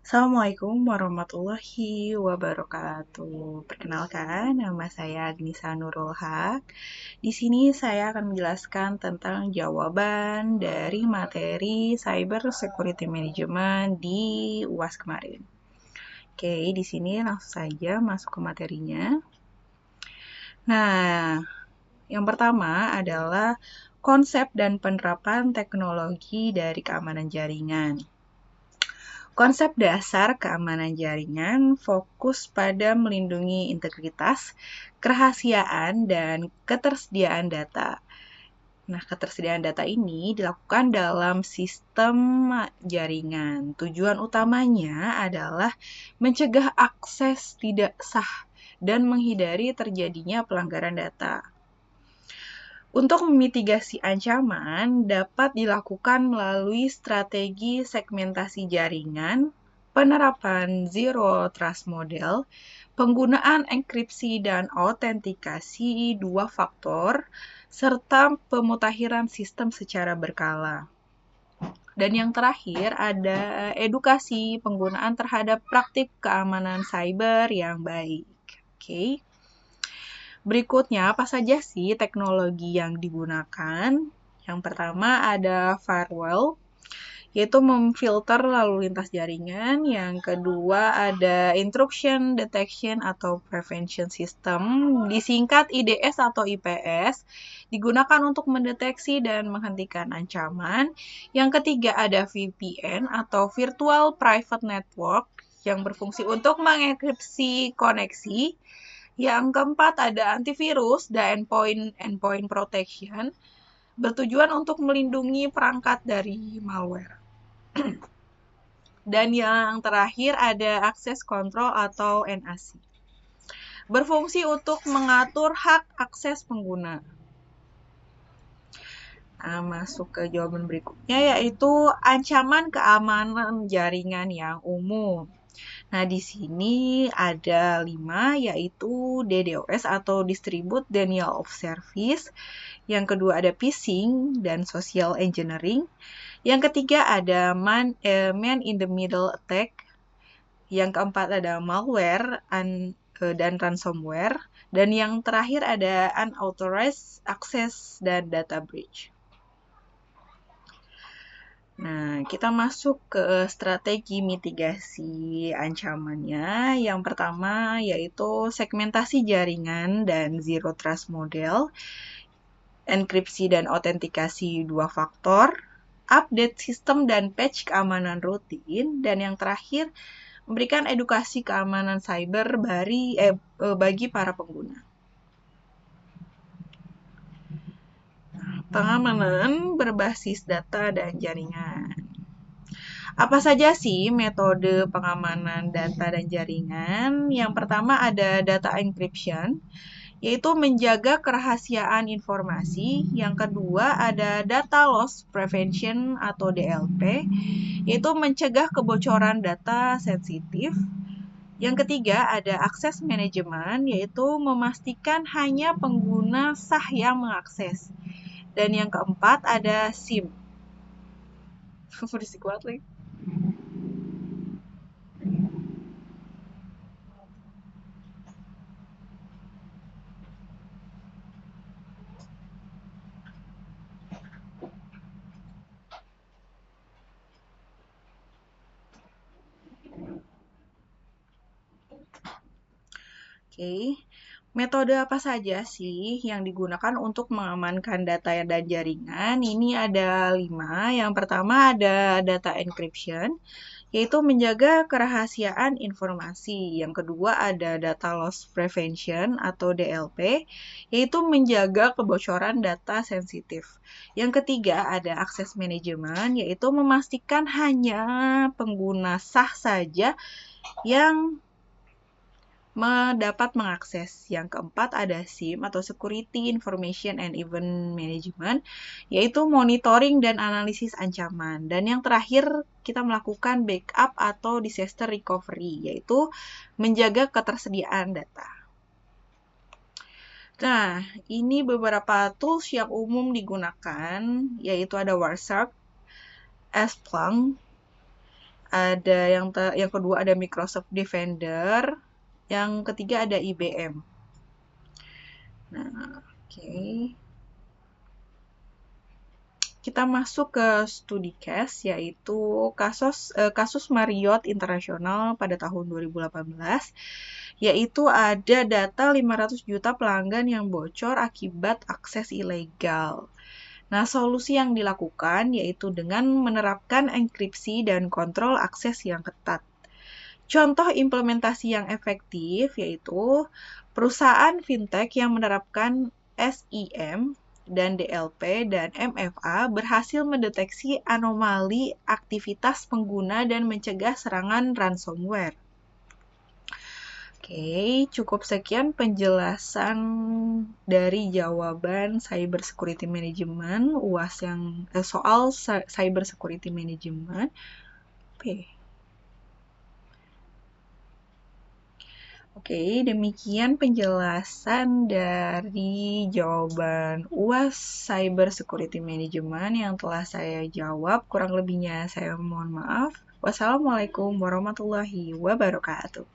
Assalamualaikum warahmatullahi wabarakatuh. Perkenalkan, nama saya Agnisa Nurul Haq. Di sini saya akan menjelaskan tentang jawaban dari materi Cyber Security Management di UAS kemarin. Oke, di sini langsung saja masuk ke materinya. Nah, yang pertama adalah konsep dan penerapan teknologi dari keamanan jaringan. Konsep dasar keamanan jaringan fokus pada melindungi integritas, kerahasiaan, dan ketersediaan data. Nah, ketersediaan data ini dilakukan dalam sistem jaringan. Tujuan utamanya adalah mencegah akses tidak sah dan menghindari terjadinya pelanggaran data. Untuk memitigasi ancaman dapat dilakukan melalui strategi segmentasi jaringan, penerapan Zero Trust Model, penggunaan enkripsi dan autentikasi dua faktor, serta pemutakhiran sistem secara berkala. Dan yang terakhir ada edukasi penggunaan terhadap praktik keamanan cyber yang baik. Oke. Berikutnya, apa saja sih teknologi yang digunakan? Yang pertama ada firewall, yaitu memfilter lalu lintas jaringan. Yang kedua ada intrusion detection atau prevention system, disingkat IDS atau IPS, digunakan untuk mendeteksi dan menghentikan ancaman. Yang ketiga ada VPN atau virtual private network, yang berfungsi untuk mengenkripsi koneksi. Yang keempat ada antivirus dan endpoint protection, bertujuan untuk melindungi perangkat dari malware. Dan yang terakhir ada access control atau NAC, berfungsi untuk mengatur hak akses pengguna. Nah, masuk ke jawaban berikutnya, yaitu ancaman keamanan jaringan yang umum. Nah, di sini ada 5, yaitu DDoS atau Distribute Denial of Service. Yang kedua ada phishing dan social engineering. Yang ketiga ada man in the middle attack. Yang keempat ada malware dan ransomware. Dan yang terakhir ada unauthorized access dan data breach. Nah, kita masuk ke strategi mitigasi ancamannya. Yang pertama yaitu segmentasi jaringan dan Zero Trust Model, enkripsi dan autentikasi dua faktor, update sistem dan patch keamanan rutin, dan yang terakhir memberikan edukasi keamanan cyber bagi para pengguna. Pengamanan berbasis data dan jaringan. Apa saja sih metode pengamanan data dan jaringan? Yang pertama ada data encryption, yaitu menjaga kerahasiaan informasi. Yang kedua ada data loss prevention atau DLP, yaitu mencegah kebocoran data sensitif. Yang ketiga ada access management, yaitu memastikan hanya pengguna sah yang mengakses. Dan yang keempat ada SIM. Berisik banget lagi. Oke, metode apa saja sih yang digunakan untuk mengamankan data dan jaringan? Ini ada 5. Yang pertama ada data encryption, yaitu menjaga kerahasiaan informasi. Yang kedua ada data loss prevention atau DLP, yaitu menjaga kebocoran data sensitif. Yang ketiga ada access management, yaitu memastikan hanya pengguna sah saja yang dapat mengakses. Yang keempat ada SIM atau Security Information and Event Management, yaitu monitoring dan analisis ancaman. Dan yang terakhir kita melakukan backup atau disaster recovery, yaitu menjaga ketersediaan data. Nah, ini beberapa tools yang umum digunakan, yaitu ada Wireshark, Splunk, Ada yang kedua ada Microsoft Defender, yang ketiga ada IBM. Nah, oke. Kita masuk ke studi case, yaitu kasus Marriott International pada tahun 2018, yaitu ada data 500 juta pelanggan yang bocor akibat akses ilegal. Nah, solusi yang dilakukan yaitu dengan menerapkan enkripsi dan kontrol akses yang ketat. Contoh implementasi yang efektif yaitu perusahaan fintech yang menerapkan SIM dan DLP dan MFA berhasil mendeteksi anomali aktivitas pengguna dan mencegah serangan ransomware. Oke, cukup sekian penjelasan dari jawaban Cyber Security Management UAS yang soal Cyber Security Management. Oke, demikian penjelasan dari jawaban UAS Cyber Security Management yang telah saya jawab. Kurang lebihnya saya mohon maaf. Wassalamualaikum warahmatullahi wabarakatuh.